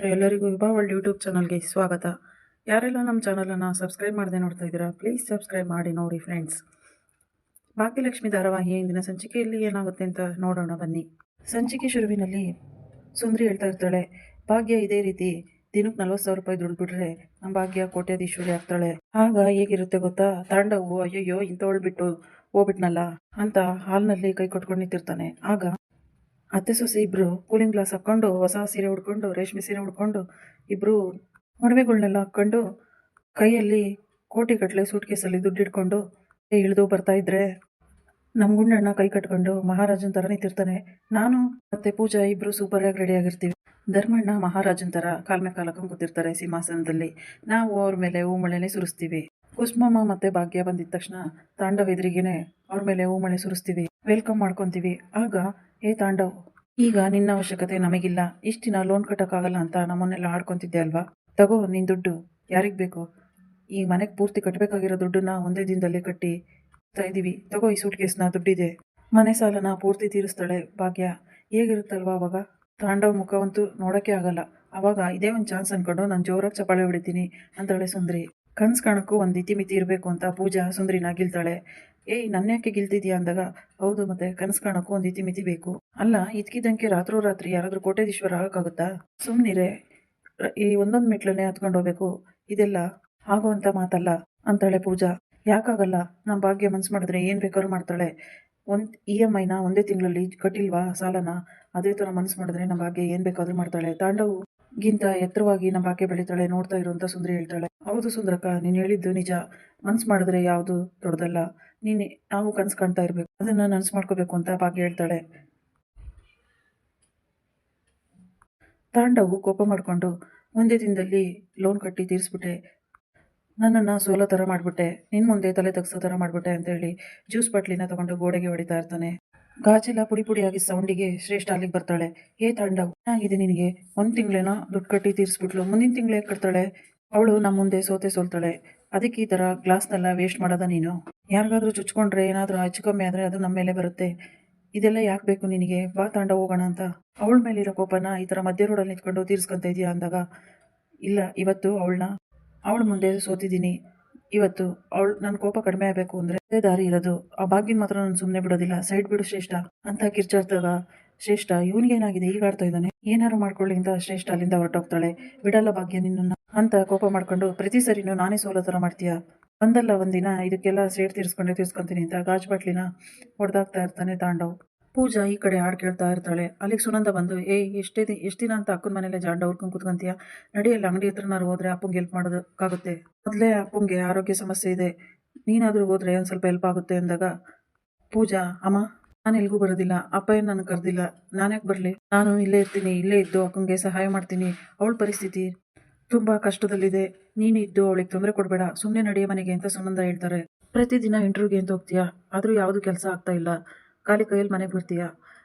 ಎಲ್ಲರಿಗೂ ವಿಭಾ world YouTube ಚಾನಲ್ಗೆ ಸ್ವಾಗತ. ಯಾರೆಲ್ಲ ನಮ್ಮ ಚಾನಲನ್ನು ಸಬ್ಸ್ಕ್ರೈಬ್ ಮಾಡದೆ ನೋಡ್ತಾ ಇದ್ದೀರಾ, ಪ್ಲೀಸ್ ಸಬ್ಸ್ಕ್ರೈಬ್ ಮಾಡಿ ನೋಡಿ ಫ್ರೆಂಡ್ಸ್. ಭಾಗ್ಯಲಕ್ಷ್ಮಿ ಧಾರಾವಾಹಿಯ ಇಂದಿನ ಸಂಚಿಕೆಯಲ್ಲಿ ಏನಾಗುತ್ತೆ ಅಂತ ನೋಡೋಣ ಬನ್ನಿ. ಸಂಚಿಕೆ ಶುರುವಿನಲ್ಲಿ ಸುಂದ್ರಿ ಹೇಳ್ತಾ ಇರ್ತಾಳೆ, ಭಾಗ್ಯ ಇದೇ ರೀತಿ ದಿನಕ್ಕೆ 40,000 ರೂಪಾಯಿ ದುಡ್ಡು ಬಿಟ್ರೆ ನಮ್ಮ ಭಾಗ್ಯ ಕೋಟ್ಯಾಧೀಶ್ವರಿ ಆಗ್ತಾಳೆ. ಆಗ ಹೇಗಿರುತ್ತೆ ಗೊತ್ತಾ, ತಾಂಡವು ಅಯ್ಯಯ್ಯೋ ಇಂಥವಳು ಬಿಟ್ಟು ಹೋಗ್ಬಿಟ್ನಲ್ಲ ಅಂತ ಹಾಲ್ನಲ್ಲಿ ಕೈ ಕೊಟ್ಕೊಂಡು ನಿಂತಿರ್ತಾನೆ. ಆಗ ಅತ್ತೆ ಸೊಸೆ ಇಬ್ರು ಕೂಲಿಂಗ್ ಗ್ಲಾಸ್ ಹಾಕ್ಕೊಂಡು, ಹೊಸ ಸೀರೆ ಉಡ್ಕೊಂಡು, ರೇಷ್ಮೆ ಸೀರೆ ಉಡ್ಕೊಂಡು, ಇಬ್ರು ಒಡವೆಗಳನ್ನೆಲ್ಲ ಹಾಕ್ಕೊಂಡು, ಕೈಯಲ್ಲಿ ಕೋಟಿಗಟ್ಟಲೆ ಸೂಟ್ ಕೇಸಲ್ಲಿ ದುಡ್ಡು ಇಟ್ಕೊಂಡು ಇಳಿದು ಬರ್ತಾ ಇದ್ರೆ ನಮ್ಮ ಗುಂಡಣ್ಣ ಕೈ ಕಟ್ಕೊಂಡು ಮಹಾರಾಜನ್ ಥರ ನಿಂತಿರ್ತಾನೆ. ನಾನು ಮತ್ತೆ ಪೂಜಾ ಇಬ್ರು ಸೂಪರಾಗಿ ರೆಡಿಯಾಗಿರ್ತೀವಿ. ಧರ್ಮಣ್ಣ ಮಹಾರಾಜನ್ ಥರ ಕಾಲ್ ಮೇಲೆ ಕಾಲ್ ಹಾಕೊಂಡು ಕೂತಿರ್ತಾರೆ ಸಿಂಹಾಸನದಲ್ಲಿ. ನಾವು ಅವ್ರ ಮೇಲೆ ಹೂಮಳೆನೆ ಸುರಿಸ್ತೀವಿ. ಕುಸ್ಮಮ್ಮ ಮತ್ತೆ ಭಾಗ್ಯ ಬಂದಿದ ತಕ್ಷಣ ತಾಂಡವ್ ಎದುರಿಗೇನೆ ಅವ್ರ ಮೇಲೆ ಹೂಮಳೆ ಸುರಿಸ್ತೀವಿ, ವೆಲ್ಕಮ್ ಮಾಡ್ಕೊತೀವಿ. ಆಗ ಏ ತಾಂಡವ್, ಈಗ ನಿನ್ನ ಅವಶ್ಯಕತೆ ನಮಗಿಲ್ಲ. ಇಷ್ಟು ದಿನ ಲೋನ್ ಕಟ್ಟೋಕ್ಕಾಗಲ್ಲ ಅಂತ ನಮ್ಮನ್ನೆಲ್ಲ ಆಡ್ಕೊತಿದ್ದೆ ಅಲ್ವಾ, ತಗೋ ನಿನ್ನ ದುಡ್ಡು. ಯಾರಿಗೆ ಬೇಕು? ಈ ಮನೆಗೆ ಪೂರ್ತಿ ಕಟ್ಟಬೇಕಾಗಿರೋ ದುಡ್ಡನ್ನ ಒಂದೇ ದಿನದಲ್ಲೇ ಕಟ್ಟಿ ಇದ್ದೀವಿ. ತಗೋ ಈ ಸೂಟ್ ಕೇಸ್ನ, ದುಡ್ಡಿದೆ. ಮನೆ ಸಾಲನ ಪೂರ್ತಿ ತೀರಿಸ್ತಾಳೆ ಭಾಗ್ಯ. ಹೇಗಿರುತ್ತಲ್ವಾ ಅವಾಗ? ತಾಂಡವ್ ಮುಖವಂತೂ ನೋಡೋಕ್ಕೆ ಆಗಲ್ಲ. ಅವಾಗ ಇದೇ ಒಂದು ಚಾನ್ಸ್ ಅನ್ಕೊಂಡು ನಾನು ಜೋರಾಗಿ ಚಪಾಳೆ ಹೊಡಿತೀನಿ ಅಂತಾಳೆ ಸುಂದ್ರಿ. ಕನ್ಸು ಕಾಣಕ್ಕೂ ಒಂದು ಇತಿಮಿತಿ ಇರಬೇಕು ಅಂತ ಪೂಜಾ ಸುಂದ್ರಿನ ಗಿಲ್ತಾಳೆ. ಏಯ್ ನನ್ಯಾಕೆ ಗಿಲ್ತಿದ್ಯಾ ಅಂದಾಗ, ಹೌದು ಮತ್ತೆ ಕನ್ಸು ಕಾಣಕ್ಕೂ ಒಂದು ಇತಿಮಿತಿ ಬೇಕು. ಅಲ್ಲ, ಇದ್ಕಿದ್ದಂಗೆ ರಾತ್ರೋರಾತ್ರಿ ಯಾರಾದರೂ ಕೋಟ್ಯಾಧೀಶ್ವರ ಆಗಕ್ಕಾಗುತ್ತಾ? ಸುಮ್ಮನಿರೆ, ಈ ಒಂದೊಂದು ಮೆಟ್ಲನ್ನೇ ಹತ್ಕೊಂಡು ಹೋಗ್ಬೇಕು, ಇದೆಲ್ಲ ಆಗುವಂಥ ಮಾತಲ್ಲ ಅಂತಾಳೆ ಪೂಜಾ. ಯಾಕಾಗಲ್ಲ? ನಮ್ಮ ಭಾಗ್ಯ ಮನ್ಸು ಮಾಡಿದ್ರೆ ಏನು ಬೇಕಾದ್ರೂ ಮಾಡ್ತಾಳೆ. ಒಂದು EMIನ ಒಂದೇ ತಿಂಗಳಲ್ಲಿ ಕಟ್ಟಿಲ್ವಾ ಸಾಲನ, ಅದೇ ಥರ ಮನ್ಸು ಮಾಡಿದ್ರೆ ನಮ್ಮ ಭಾಗ್ಯ ಏನು ಬೇಕಾದ್ರೂ ಮಾಡ್ತಾಳೆ. ತಾಂಡವು ಗಿಂತ ಎತ್ತರವಾಗಿ ನಮ್ಮ ಭಾಗ್ಯ ಬೆಳಿತಾಳೆ, ನೋಡ್ತಾ ಇರುವಂತ ಸುಂದರಿ ಹೇಳ್ತಾಳೆ. ಹೌದು ಸುಂದರಕ್ಕ, ನೀನು ಹೇಳಿದ್ದು ನಿಜ. ಮನ್ಸು ಮಾಡಿದ್ರೆ ಯಾವುದು ದೊಡ್ಡದಲ್ಲ. ನಾವು ಕನ್ಸು ಕಾಣ್ತಾ ಇರ್ಬೇಕು, ಅದನ್ನ ನನಸು ಮಾಡ್ಕೋಬೇಕು ಅಂತ ಭಾಗ್ಯ ಹೇಳ್ತಾಳೆ. ತಾಂಡವು ಕೋಪ ಮಾಡಿಕೊಂಡು, ಒಂದೇ ದಿನದಲ್ಲಿ ಲೋನ್ ಕಟ್ಟಿ ತೀರಿಸ್ಬಿಟ್ಟೆ, ನನ್ನನ್ನು ಸೋಲೋ ಥರ ಮಾಡಿಬಿಟ್ಟೆ, ನಿನ್ನ ಮುಂದೆ ತಲೆ ತಗ್ಸೋ ಥರ ಮಾಡಿಬಿಟ್ಟೆ ಅಂತೇಳಿ ಜ್ಯೂಸ್ ಬಾಟ್ಲಿನ ತಗೊಂಡು ಗೋಡೆಗೆ ಹೊಡಿತಾ ಇರ್ತಾನೆ. ಗಾಜೆಲ್ಲ ಪುಡಿ ಪುಡಿಯಾಗಿ ಸೌಂಡಿಗೆ ಶ್ರೇಷ್ಠ ಅಲ್ಲಿಗೆ ಬರ್ತಾಳೆ. ಏ ತಾಂಡವ್, ಏನಾಗಿದೆ ನಿನಗೆ? ಒಂದು ತಿಂಗಳೇನೋ ದುಡ್ಡು ಕಟ್ಟಿ ತೀರಿಸ್ಬಿಟ್ಲು, ಮುಂದಿನ ತಿಂಗಳೇ ಕಟ್ತಾಳೆ. ಅವಳು ನಮ್ಮ ಮುಂದೆ ಸೋಲ್ತಾಳೆ. ಅದಕ್ಕೆ ಈ ಥರ ಗ್ಲಾಸ್ನೆಲ್ಲ ವೇಸ್ಟ್ ಮಾಡೋದ ನೀನು? ಯಾರಿಗಾದ್ರೂ ಚುಚ್ಕೊಂಡ್ರೆ ಏನಾದರೂ ಹೆಚ್ಚು ಕಮ್ಮಿ ಆದರೆ ಅದು ನಮ್ಮ ಮೇಲೆ ಬರುತ್ತೆ. ಇದೆಲ್ಲ ಯಾಕೆ ಬೇಕು ನಿನಗೆ? ಬಾ ತಾಂಡವ್ ಹೋಗೋಣ ಅಂತ. ಅವಳ ಮೇಲಿರೋ ಕೋಪನ ಈ ಥರ ಮಧ್ಯ ರೋಡಲ್ಲಿ ನಿಂತ್ಕೊಂಡು ತೀರಿಸ್ಕೊಂತ ಇದೆಯಾ ಅಂದಾಗ, ಇಲ್ಲ, ಇವತ್ತು ಅವಳ ಮುಂದೆ ಸೋತಿದ್ದೀನಿ. ಇವತ್ತು ನನ್ನ ಕೋಪ ಕಡಿಮೆ ಆಗಬೇಕು ಅಂದರೆ ಅದೇ ದಾರಿ ಇರೋದು. ಆ ಭಾಗ್ಯನ ಮಾತ್ರ ನಾನು ಸುಮ್ಮನೆ ಬಿಡೋದಿಲ್ಲ, ಸೈಡ್ ಬಿಡು ಶ್ರೇಷ್ಠ ಅಂತ ಕಿರ್ಚಾಡ್ದಾಗ, ಶ್ರೇಷ್ಠ ಇವನಿಗೇನಾಗಿದೆ ಈಗ ಆಡ್ತಾ ಇದ್ದಾನೆ, ಏನಾರು ಮಾಡ್ಕೊಳ್ಳಿ ಅಂತ ಶ್ರೇಷ್ಠ ಅಲ್ಲಿಂದ ಹೊರಟೋಗ್ತಾಳೆ. ಬಿಡಲ್ಲ ಭಾಗ್ಯ ನಿನ್ನನ್ನು ಅಂತ ಕೋಪ ಮಾಡ್ಕೊಂಡು, ಪ್ರತಿ ಸರಿನೂ ನಾನೇ ಸೋಲೋ ಥರ ಮಾಡ್ತೀಯಾ? ಒಂದಲ್ಲ ಒಂದಿನ ಇದಕ್ಕೆಲ್ಲ ಸೇಡ್ ತೀರಿಸ್ಕೊಂತೀನಿ ಅಂತ ಗಾಜ್ ಬಾಟ್ಲಿನ ಹೊಡೆದಾಗ್ತಾ ಇರ್ತಾನೆ ತಾಂಡವ್. ಪೂಜಾ ಈ ಕಡೆ ಹಾಡು ಕೇಳ್ತಾ ಇರ್ತಾಳೆ. ಅಲ್ಲಿಗೆ ಸುನಂದ ಬಂದು, ಎಷ್ಟು ದಿನ ಅಂತ ಅಕ್ಕನ ಮನೇಲೆ ಜಾಂಡ ಹುಡ್ಕೊಂಡು ಕೂತ್ಕೊಂತೀಯ? ನಡಿಯಲ್ಲ, ಅಂಗಡಿ ಹತ್ರನಾರು ಹೋದ್ರೆ ಅಪ್ಪಂಗೆ ಹೆಲ್ಪ್ ಮಾಡೋದಕ್ಕಾಗುತ್ತೆ. ಮೊದಲೇ ಅಪ್ಪಂಗೆ ಆರೋಗ್ಯ ಸಮಸ್ಯೆ ಇದೆ, ನೀನಾದರೂ ಹೋದ್ರೆ ಒಂದು ಸ್ವಲ್ಪ ಹೆಲ್ಪ್ ಆಗುತ್ತೆ ಅಂದಾಗ, ಪೂಜಾ, ಅಮ್ಮ ನಾನು ಎಲ್ಗೂ ಬರೋದಿಲ್ಲ, ಅಪ್ಪ ಏನು ನನಗೆ ಕರೆದಿಲ್ಲ, ನಾನ್ಯಾಕೆ ಬರಲಿ? ನಾನು ಇಲ್ಲೇ ಇರ್ತೀನಿ, ಇಲ್ಲೇ ಇದ್ದು ಅಕ್ಕಂಗೆ ಸಹಾಯ ಮಾಡ್ತೀನಿ. ಅವಳ ಪರಿಸ್ಥಿತಿ ತುಂಬ ಕಷ್ಟದಲ್ಲಿದೆ, ನೀನು ಇದ್ದು ಅವಳಿಗೆ ತೊಂದರೆ ಕೊಡಬೇಡ, ಸುಮ್ಮನೆ ನಡೆಯ ಮನೆಗೆ ಅಂತ ಸುನಂದ ಹೇಳ್ತಾರೆ. ಪ್ರತಿದಿನ ಇಂಟರ್ವ್ಯೂಗೆ ಅಂತ ಹೋಗ್ತೀಯಾ, ಆದರೂ ಯಾವುದು ಕೆಲಸ ಆಗ್ತಾ ಇಲ್ಲ, ಖಾಲಿ ಕೈಯಲ್ಲಿ ಮನೆಗೆ ಬರ್ತೀಯಾ,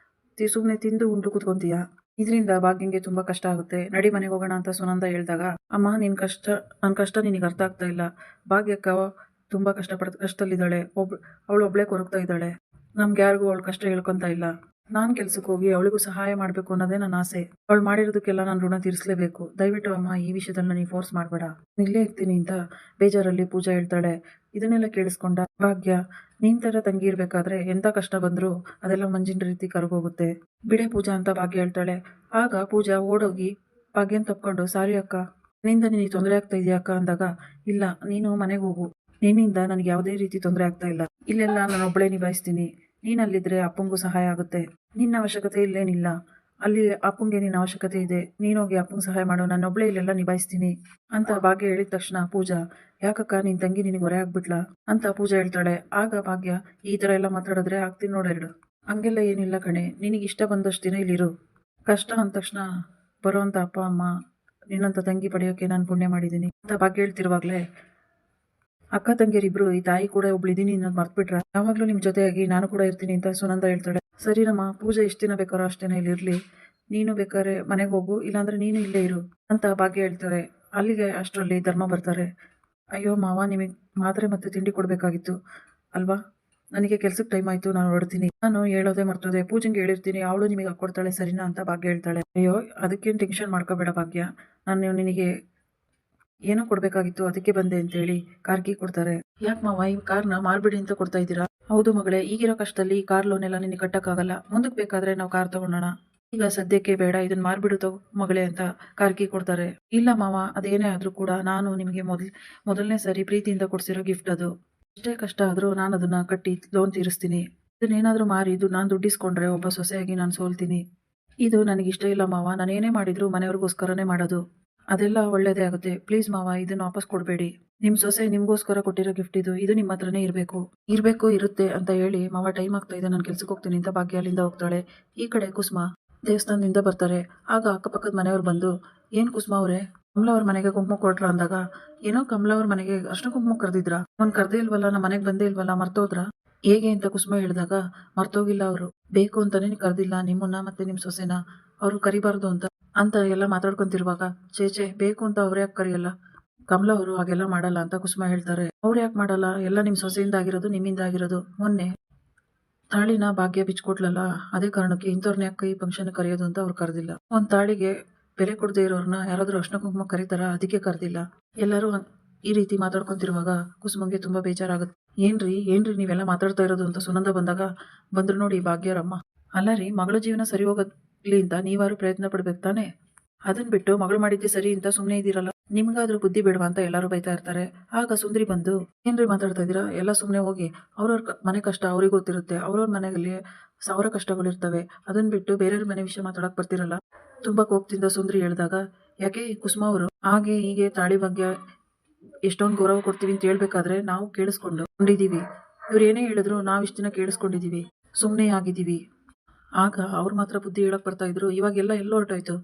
ಸುಮ್ಮನೆ ತಿಂದು ಉಂಡು ಕೂತ್ಕೊಂತೀಯಾ, ಇದರಿಂದ ಭಾಗ್ಯಂಗೆ ತುಂಬ ಕಷ್ಟ ಆಗುತ್ತೆ, ನಡಿ ಮನೆಗೆ ಹೋಗೋಣ ಅಂತ ಸುನಂದ ಹೇಳಿದಾಗ, ಅಮ್ಮ ನನ್ನ ಕಷ್ಟ ನಿನಗೆ ಅರ್ಥ ಆಗ್ತಾ ಇಲ್ಲ. ಭಾಗ್ಯಕ್ಕ ತುಂಬ ಕಷ್ಟದಲ್ಲಿದ್ದಾಳೆ, ಅವಳು ಒಬ್ಳೇ ಕೊರಗ್ತಾ ಇದ್ದಾಳೆ, ನಮ್ಗೆ ಯಾರಿಗೂ ಅವಳು ಕಷ್ಟ ಹೇಳ್ಕೊತಾ ಇಲ್ಲ. ನಾನು ಕೆಲ್ಸಕ್ಕೆ ಹೋಗಿ ಅವಳಿಗೂ ಸಹಾಯ ಮಾಡಬೇಕು ಅನ್ನೋದೇ ನನ್ನ ಆಸೆ. ಅವಳು ಮಾಡಿರೋದಕ್ಕೆಲ್ಲ ನಾನು ಋಣ ತೀರಿಸಲೇಬೇಕು. ದಯವಿಟ್ಟು ಅಮ್ಮ ಈ ವಿಷಯದಲ್ಲಿ ನನಗೆ ಫೋರ್ಸ್ ಮಾಡಬೇಡ, ಇಲ್ಲೇ ಇರ್ತೀನಿ ಅಂತ ಬೇಜಾರಲ್ಲಿ ಪೂಜಾ ಹೇಳ್ತಾಳೆ. ಇದನ್ನೆಲ್ಲ ಕೇಳಿಸ್ಕೊಂಡ ಭಾಗ್ಯ, ನಿನ್ ಥರ ತಂಗಿ ಇರಬೇಕಾದ್ರೆ ಎಂಥ ಕಷ್ಟ ಬಂದರೂ ಅದೆಲ್ಲ ಮಂಜಿನ ರೀತಿ ಕರಗೋಗುತ್ತೆ, ಬಿಡೆ ಪೂಜಾ ಅಂತ ಭಾಗ್ಯ ಹೇಳ್ತಾಳೆ. ಆಗ ಪೂಜಾ ಓಡೋಗಿ ಭಾಗ್ಯನ ತಪ್ಕೊಂಡು, ಸಾರಿ ಅಕ್ಕ, ನಿನ್ನಿಂದ ನಿನಗೆ ತೊಂದರೆ ಆಗ್ತಾ ಇದೆಯಾ ಅಕ್ಕ ಅಂದಾಗ, ಇಲ್ಲ, ನೀನು ಮನೆಗೆ ಹೋಗು, ನಿನ್ನಿಂದ ನನಗೆ ಯಾವುದೇ ರೀತಿ ತೊಂದರೆ ಆಗ್ತಾ ಇಲ್ಲ, ಇಲ್ಲೆಲ್ಲ ನಾನು ಒಬ್ಬಳೇ ನಿಭಾಯಿಸ್ತೀನಿ. ನೀನಲ್ಲಿದ್ದರೆ ಅಪ್ಪಂಗೂ ಸಹಾಯ ಆಗುತ್ತೆ. ನಿನ್ನ ಅವಶ್ಯಕತೆ ಇಲ್ಲೇನಿಲ್ಲ, ಅಲ್ಲಿ ಅಪ್ಪಂಗೆ ನಿನ್ನ ಅವಶ್ಯಕತೆ ಇದೆ, ನೀನೋಗಿ ಅಪ್ಪಂಗೆ ಸಹಾಯ ಮಾಡು, ನಾನೊಬ್ಬಳೇ ಇಲ್ಲೆಲ್ಲ ನಿಭಾಯಿಸ್ತೀನಿ ಅಂತ ಭಾಗ್ಯ ಹೇಳಿದ ತಕ್ಷಣ ಪೂಜಾ, ಯಾಕಕ್ಕ ನಿನ್ನ ತಂಗಿ ನಿನಗೆ ಹೊರೆ ಆಗ್ಬಿಟ್ಲಾ ಅಂತ ಪೂಜಾ ಹೇಳ್ತಾಳೆ. ಆಗ ಭಾಗ್ಯ, ಈ ಥರ ಎಲ್ಲ ಮಾತಾಡಿದ್ರೆ ಆಗ್ತೀನಿ ನೋಡೆರಡು, ಹಂಗೆಲ್ಲ ಏನಿಲ್ಲ ಕಣೆ, ನಿನಗೆ ಇಷ್ಟ ಬಂದಷ್ಟು ದಿನ ಇಲ್ಲಿರು. ಕಷ್ಟ ಅಂದ ತಕ್ಷಣ ಬರೋವಂಥ ಅಪ್ಪ ಅಮ್ಮ ನಿನ್ನಂಥ ತಂಗಿ ಪಡೆಯೋಕ್ಕೆ ನಾನು ಪುಣ್ಯ ಮಾಡಿದ್ದೀನಿ ಅಂತ ಭಾಗ್ಯ ಹೇಳ್ತಿರುವಾಗಲೇ, ಅಕ್ಕ ತಂಗಿಯರಿಬ್ರು ಈ ತಾಯಿ ಕೂಡ ಒಬ್ಳಿದ್ದೀನಿ ಅನ್ನೋದು ಮರ್ತ್ಬಿಟ್ರ, ಯಾವಾಗಲೂ ನಿಮ್ಮ ಜೊತೆಯಾಗಿ ನಾನು ಕೂಡ ಇರ್ತೀನಿ ಅಂತ ಸುನಂದ ಹೇಳ್ತಾಳೆ. ಸರಿನಮ್ಮ, ಪೂಜೆ ಎಷ್ಟು ದಿನ ಬೇಕಾರೋ ಅಷ್ಟೇನೆ ಇಲ್ಲಿ ಇರಲಿ, ನೀನು ಬೇಕಾದ್ರೆ ಮನೆಗೆ ಹೋಗು, ಇಲ್ಲಾಂದ್ರೆ ನೀನು ಇಲ್ಲೇ ಇರು ಅಂತ ಭಾಗ್ಯ ಹೇಳ್ತಾರೆ. ಅಲ್ಲಿಗೆ ಅಷ್ಟರಲ್ಲಿ ಧರ್ಮ ಬರ್ತಾರೆ. ಅಯ್ಯೋ ಮಾವ, ನಿಮಗೆ ಮಾತ್ರೆ ಮತ್ತು ತಿಂಡಿ ಕೊಡಬೇಕಾಗಿತ್ತು ಅಲ್ವಾ, ನನಗೆ ಕೆಲ್ಸಕ್ಕೆ ಟೈಮ್ ಆಯಿತು, ನಾನು ಹೊರಡ್ತೀನಿ. ನಾನು ಹೇಳೋದೇ ಮರ್ತೋದೆ, ಪೂಜೆಗೆ ಹೇಳಿರ್ತೀನಿ, ಅವಳು ನಿಮಗೆ ಹಾಕ್ಕೊಡ್ತಾಳೆ ಸರಿನಾ ಅಂತ ಭಾಗ್ಯ ಹೇಳ್ತಾಳೆ. ಅಯ್ಯೋ ಅದಕ್ಕೇನು ಟೆನ್ಷನ್ ಮಾಡ್ಕೋಬೇಡ ಭಾಗ್ಯ, ನಾನು ನಿನಗೆ ಏನೋ ಕೊಡಬೇಕಾಗಿತ್ತು ಅದಕ್ಕೆ ಬಂದೆ ಅಂತೇಳಿ ಕಾರ್ ಕೀ ಕೊಡ್ತಾರೆ. ಯಾಕೆ ಮಾವ ಈ ಕಾರ್ನ ಮಾರ್ಬಿಡಿ ಅಂತ ಕೊಡ್ತಾ ಇದ್ದೀರಾ? ಹೌದು ಮಗಳೇ, ಈಗಿರೋ ಕಷ್ಟದಲ್ಲಿ ಈ ಕಾರ್ ಲೋನ್ ಎಲ್ಲ ನಿನಗೆ ಕಟ್ಟಕ್ಕಾಗಲ್ಲ. ಮುಂದಕ್ಕೆ ಬೇಕಾದ್ರೆ ನಾವು ಕಾರ್ ತಗೊಳ್ಳೋಣ, ಈಗ ಸದ್ಯಕ್ಕೆ ಬೇಡ, ಇದನ್ನ ಮಾರ್ಬಿಡು ಮಗಳೇ ಅಂತ ಕಾರ್ ಕೀ ಕೊಡ್ತಾರೆ. ಇಲ್ಲ ಮಾವ, ಅದೇನೇ ಆದ್ರೂ ಕೂಡ ನಾನು ನಿಮಗೆ ಮೊದಲನೇ ಸರಿ ಪ್ರೀತಿಯಿಂದ ಕೊಡ್ಸಿರೋ ಗಿಫ್ಟ್ ಅದು. ಎಷ್ಟೇ ಕಷ್ಟ ಆದ್ರೂ ನಾನು ಅದನ್ನ ಕಟ್ಟಿ ಲೋನ್ ತೀರಿಸ್ತೀನಿ. ಇದನ್ನೇನಾದ್ರೂ ಮಾರಿ ನಾನು ದುಡ್ಡಿಸ್ಕೊಂಡ್ರೆ ಒಬ್ಬ ಸೊಸೆಯಾಗಿ ನಾನು ಸೋಲ್ತೀನಿ. ಇದು ನನಗಿಷ್ಟ ಇಲ್ಲ ಮಾವ, ನಾನೇನೇ ಮಾಡಿದ್ರು ಮನೆಯವ್ರಿಗೋಸ್ಕರನೇ ಮಾಡೋದು. ಅದೆಲ್ಲ ಒಳ್ಳೇದೇ ಆಗುತ್ತೆ. ಪ್ಲೀಸ್ ಮಾವ, ಇದನ್ನ ವಾಪಸ್ ಕೊಡಬೇಡಿ. ನಿಮ್ಮ ಸೊಸೆ ನಿಮಗೋಸ್ಕರ ಕೊಟ್ಟಿರೋ ಗಿಫ್ಟ್ ಇದು ನಿಮ್ಮ ಹತ್ರನೇ ಇರಬೇಕು ಇರುತ್ತೆ ಅಂತ ಹೇಳಿ, ಮಾವ ಟೈಮ್ ಆಗ್ತಾ ಇದೆ, ನಾನು ಕೆಲ್ಸಕ್ಕೆ ಹೋಗ್ತೀನಿ ಅಂತ ಭಾಗ್ಯ ಅಲ್ಲಿಂದ ಹೋಗ್ತಾಳೆ. ಈ ಕಡೆ ಕುಸುಮ ದೇವಸ್ಥಾನದಿಂದ ಬರ್ತಾರೆ. ಆಗ ಅಕ್ಕಪಕ್ಕದ ಮನೆಯವ್ರು ಬಂದು, ಏನು ಕುಸುಮ ಅವರೇ, ಕಮಲ ಅವ್ರ ಮನೆಗೆ ಕುಂಕುಮ ಕೊಟ್ರ ಅಂದಾಗ, ಏನೋ ಕಮಲ ಅವ್ರ ಮನೆಗೆ ಅಷ್ಟು ಕುಂಕುಮ ಕರೆದಿದ್ರ, ಅವ್ನು ಕರ್ದೇ ಇಲ್ವಲ್ಲ, ನಮ್ಮ ಮನೆಗೆ ಬಂದೇ ಇಲ್ವಲ್ಲ, ಮರ್ತೋದ್ರ ಹೇಗೆ ಅಂತ ಕುಸುಮ ಹೇಳಿದಾಗ, ಮರ್ತೋಗಿಲ್ಲ, ಅವರು ಬೇಕು ಅಂತಾನೆ ಕರೆದಿಲ್ಲ ನಿಮ್ಮನ್ನ ಮತ್ತೆ ನಿಮ್ಮ ಸೊಸೆನ, ಅವರು ಕರಿಬಾರ್ದು ಅಂತ ಎಲ್ಲ ಮಾತಾಡ್ಕೊಂತಿರುವಾಗ, ಚೇಚೆ ಬೇಕು ಅಂತ ಅವ್ರು ಯಾಕೆ ಕರಿಯಲ್ಲ, ಕಮಲ ಅವರು ಹಾಗೆಲ್ಲ ಮಾಡಲ್ಲ ಅಂತ ಕುಸುಮ ಹೇಳ್ತಾರೆ. ಅವ್ರು ಯಾಕೆ ಮಾಡಲ್ಲ, ಎಲ್ಲ ನಿಮ್ಮ ಸೊಸೆಯಿಂದ ಆಗಿರೋದು, ನಿಮ್ಮಿಂದ ಆಗಿರೋದು. ಮೊನ್ನೆ ತಾಳಿನ ಭಾಗ್ಯ ಬಿಚ್ಕೊಟ್ಲಲ್ಲ, ಅದೇ ಕಾರಣಕ್ಕೆ ಇಂಥವ್ರನ್ನ ಯಾಕೆ ಈ ಫಂಕ್ಷನ್ ಕರೆಯೋದು ಅಂತ ಅವ್ರು ಕರೆದಿಲ್ಲ. ಒಂದ್ ತಾಳಿಗೆ ಬೆಲೆ ಕೊಡದೆ ಇರೋರ್ನ ಯಾರಾದ್ರೂ ಅರ್ಶಿನ ಕುಂಕುಮ ಕರೀತಾರ, ಅದಕ್ಕೆ ಕರೆದಿಲ್ಲ. ಎಲ್ಲರೂ ಈ ರೀತಿ ಮಾತಾಡ್ಕೊಂತಿರುವಾಗ ಕುಸುಮಗೆ ತುಂಬಾ ಬೇಜಾರಾಗುತ್ತೆ. ಏನ್ರಿ ನೀವೆಲ್ಲ ಮಾತಾಡ್ತಾ ಇರೋದು ಅಂತ ಸುನಂದ ಬಂದ್ರು ನೋಡಿ ಭಾಗ್ಯರಮ್ಮ. ಅಲ್ಲ ರೀ, ಮಗಳ ಜೀವನ ಸರಿ ಹೋಗಲಿ ಅಂತ ನೀವಾರು ಪ್ರಯತ್ನ ಪಡ್ಬೇಕು ತಾನೆ, ಅದನ್ ಬಿಟ್ಟು ಮಗಳು ಮಾಡಿದ್ದೆ ಸರಿ ಅಂತ ಸುಮ್ಮನೆ ಇದ್ದೀರಲ್ಲ, ನಿಮ್ಗಾದ್ರೂ ಬುದ್ಧಿ ಬೇಡವಾ ಅಂತ ಎಲ್ಲರೂ ಬೈತಾ ಇರ್ತಾರೆ. ಆಗ ಸುಂದ್ರಿ ಬಂದು, ಏನ್ರಿ ಮಾತಾಡ್ತಾ ಇದ್ದೀರಾ, ಎಲ್ಲ ಸುಮ್ಮನೆ ಹೋಗಿ, ಅವ್ರವ್ರ ಮನೆ ಕಷ್ಟ ಅವ್ರಿಗೆ ಗೊತ್ತಿರುತ್ತೆ, ಅವ್ರವ್ರ ಮನೆಯಲ್ಲಿ 1000 ಕಷ್ಟಗಳಿರ್ತವೆ, ಅದನ್ನ ಬಿಟ್ಟು ಬೇರೆಯವ್ರ ಮನೆ ವಿಷಯ ಮಾತಾಡಕ್ ಬರ್ತಿರಲ್ಲ. ತುಂಬಾ ಕೋಪದಿಂದ ಸುಂದ್ರಿ ಹೇಳಿದಾಗ, ಯಾಕೆ ಕುಸುಮ ಅವರು ಹಾಗೆ ಹೀಗೆ ತಾಳಿ ಬಗ್ಗೆ ಎಷ್ಟೊಂದು ಗೌರವ ಕೊಡ್ತೀವಿ ಅಂತ ಹೇಳ್ಬೇಕಾದ್ರೆ ನಾವು ಕೇಳಿಸ್ಕೊಂಡಿದೀವಿ, ಇವ್ರು ಏನೇ ಹೇಳಿದ್ರು ನಾವ್ ಇಷ್ಟ ದಿನ ಕೇಳಿಸ್ಕೊಂಡಿದೀವಿ, ಸುಮ್ಮನೆ ಆಗಿದ್ದೀವಿ. ಆಗ ಅವ್ರು ಮಾತ್ರ ಬುದ್ಧಿ ಹೇಳಕ್ ಬರ್ತಾ ಇದ್ರು, ಇವಾಗೆಲ್ಲ ಎಲ್ಲೋ ಹೊರಟಾಯ್ತು,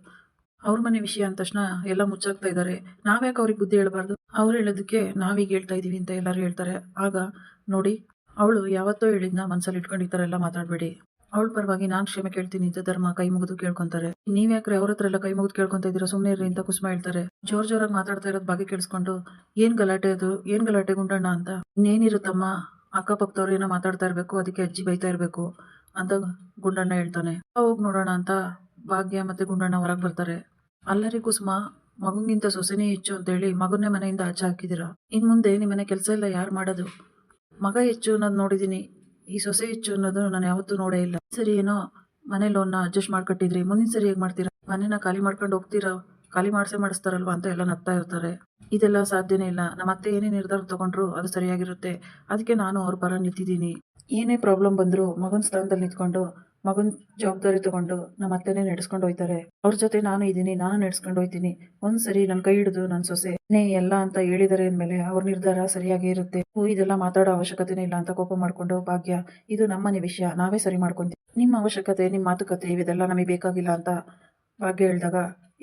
ಅವ್ರ ಮನೆ ವಿಷಯ ಅಂದ ತಕ್ಷಣ ಎಲ್ಲ ಮುಚ್ಚಾಕ್ತಾ ಇದ್ದಾರೆ, ನಾವ್ಯಾಕೆ ಅವ್ರಿಗೆ ಬುದ್ಧಿ ಹೇಳಬಾರ್ದು, ಅವ್ರು ಹೇಳೋದಕ್ಕೆ ನಾವೀಗ ಹೇಳ್ತಾ ಇದೀವಿ ಅಂತ ಎಲ್ಲರೂ ಹೇಳ್ತಾರೆ. ಆಗ ನೋಡಿ, ಅವಳು ಯಾವತ್ತೋ ಹೇಳಿದ್ನ ಮನ್ಸಲ್ಲಿ ಇಟ್ಕೊಂಡು ಈ ಥರ ಎಲ್ಲ ಮಾತಾಡಬೇಡಿ, ಅವಳ ಪರವಾಗಿ ನಾನು ಕ್ಷಮೆ ಕೇಳ್ತೀನಿ ಅಂತ ಧರ್ಮ ಕೈ ಮುಗಿದು ಕೇಳ್ಕೊಂತಾರೆ. ನೀವ್ಯಾಕ್ರೆ ಅವ್ರ ಹತ್ರ ಎಲ್ಲ ಕೈ ಮುಗಿದು ಕೇಳ್ಕೊಂತ ಇದ್ದೀರಾ, ಸುಮ್ಮನೆ ಇರ್ರಿ ಅಂತ ಕುಸುಮ ಹೇಳ್ತಾರೆ. ಜೋರಾಗಿ ಮಾತಾಡ್ತಾ ಇರೋದ್ ಬಗ್ಗೆ ಕೇಳಿಸ್ಕೊಂಡು, ಏನ್ ಗಲಾಟೆ ಗುಂಡಣ್ಣ ಅಂತ, ಇನ್ನೇನಿರುತ್ತಮ್ಮ, ಅಕ್ಕಪಕ್ಕದವ್ರು ಏನೋ ಮಾತಾಡ್ತಾ ಇರ್ಬೇಕು, ಅದಕ್ಕೆ ಅಜ್ಜಿ ಬೈತಾ ಇರ್ಬೇಕು ಅಂತ ಗುಂಡಣ್ಣ ಹೇಳ್ತಾನೆ. ಹೋಗಿ ನೋಡೋಣ ಅಂತ ಭಾಗ್ಯ ಮತ್ತೆ ಗುಂಡಣ್ಣ ಹೊರಗೆ ಬರ್ತಾರೆ. ಅಲ್ಲರಿ ಕುಸುಮ, ಮಗುಗಿಂತ ಸೊಸೆನೇ ಹೆಚ್ಚು ಅಂತ ಹೇಳಿ ಮಗನ್ನೇ ಮನೆಯಿಂದ ಆಚೆ ಹಾಕಿದಿರಾ, ಇನ್ ಮುಂದೆ ನಿಮ್ಮನೆ ಕೆಲಸ ಎಲ್ಲ ಯಾರು ಮಾಡೋದು? ಮಗ ಹೆಚ್ಚು ಅನ್ನೋದು ನೋಡಿದೀನಿ, ಈ ಸೊಸೆ ಹೆಚ್ಚು ಅನ್ನೋದು ನಾನು ಯಾವತ್ತೂ ನೋಡೇ ಇಲ್ಲ. ಸರಿ ಏನೋ ಮನೆ ಲೋನ್ನ ಅಡ್ಜಸ್ಟ್ ಮಾಡ್ಕೊಟ್ಟಿದ್ರಿ, ಮುಂದಿನ ಸರಿ ಹೇಗೆ ಮಾಡ್ತೀರಾ, ಮನೆನ ಖಾಲಿ ಮಾಡ್ಕೊಂಡು ಹೋಗ್ತೀರಾ, ಖಾಲಿ ಮಾಡಿಸ್ತಾರಲ್ವಾ ಅಂತ ಎಲ್ಲ ನಗ್ತಾ ಇರ್ತಾರೆ. ಇದೆಲ್ಲ ಸಾಧ್ಯನೇ ಇಲ್ಲ, ನಮ್ಮ ಅತ್ತೆ ಏನೇ ನಿರ್ಧಾರ ತಗೊಂಡ್ರು ಅದು ಸರಿಯಾಗಿರುತ್ತೆ, ಅದಕ್ಕೆ ನಾನು ಅವ್ರ ಪರ ನಿಂತಿದ್ದೀನಿ. ಏನೇ ಪ್ರಾಬ್ಲಮ್ ಬಂದ್ರು ಮಗನ ಸ್ಥಾನದಲ್ಲಿ ನಿಂತ್ಕೊಂಡು ಮಗನ ಜವಾಬ್ದಾರಿ ತಗೊಂಡು ನಮ್ಮ ಅತ್ತೆನೇ ನಡೆಸ್ಕೊಂಡು ಹೋಯ್ತಾರೆ. ಅವ್ರ ಜೊತೆ ನಾನು ಇದ್ದೀನಿ, ನಾನು ನಡೆಸ್ಕೊಂಡು ಹೋಯ್ತೀನಿ. ಒಂದ್ಸರಿ ನನ್ನ ಕೈ ಹಿಡಿದು ನನ್ನ ಸೊಸೆ ಎಲ್ಲ ಅಂತ ಹೇಳಿದಾರೆ ಅಂದಮೇಲೆ ಅವ್ರ ನಿರ್ಧಾರ ಸರಿಯಾಗಿ ಇರುತ್ತೆ. ಇದೆಲ್ಲ ಮಾತಾಡೋ ಅವಶ್ಯಕತೆನೇ ಇಲ್ಲ ಅಂತ ಕೋಪ ಮಾಡ್ಕೊಂಡು, ಭಾಗ್ಯ ಇದು ನಮ್ಮನೆ ವಿಷಯ, ನಾವೇ ಸರಿ ಮಾಡ್ಕೊಂತೀವಿ, ನಿಮ್ಮ ಅವಶ್ಯಕತೆ ನಿಮ್ಮ ಮಾತುಕತೆ ಇದೆಲ್ಲ ನಮಗೆ ಬೇಕಾಗಿಲ್ಲ ಅಂತ ಭಾಗ್ಯ ಹೇಳಿದಾಗ,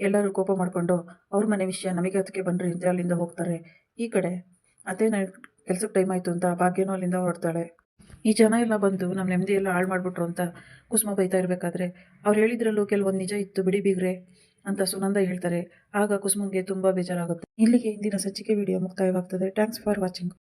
ಎಲ್ಲರೂ ಕೋಪ ಮಾಡ್ಕೊಂಡು ಅವ್ರ ಮನೆ ವಿಷಯ ನಮಗೆ ಅದಕ್ಕೆ ಬನ್ರಿ ಅಂತ ಅಲ್ಲಿಂದ ಹೋಗ್ತಾರೆ. ಈ ಕಡೆ ಅದೇ ಕೆಲ್ಸಕ್ಕೆ ಟೈಮ್ ಆಯ್ತು ಅಂತ ಭಾಗ್ಯನೂ ಅಲ್ಲಿಂದ ಹೊರಡ್ತಾಳೆ. ಈ ಜನ ಎಲ್ಲ ಬಂದು ನಮ್ಮ ನೆಮ್ಮದಿ ಎಲ್ಲ ಹಾಳು ಮಾಡ್ಬಿಟ್ರು ಅಂತ ಕುಸುಮ ಬೈತಾ ಇರಬೇಕಾದ್ರೆ, ಅವ್ರು ಹೇಳಿದ್ರಲ್ಲೂ ಕೆಲವೊಂದು ನಿಜ ಇತ್ತು ಬಿಡಿ ಬೀಗ್ರೆ ಅಂತ ಸುನಂದ ಹೇಳ್ತಾರೆ. ಆಗ ಕುಸುಮಗೆ ತುಂಬಾ ಬೇಜಾರಾಗುತ್ತೆ. ಇಲ್ಲಿಗೆ ಇಂದಿನ ಸಂಚಿಕೆ ವಿಡಿಯೋ ಮುಕ್ತಾಯವಾಗ್ತದೆ. Thanks for watching.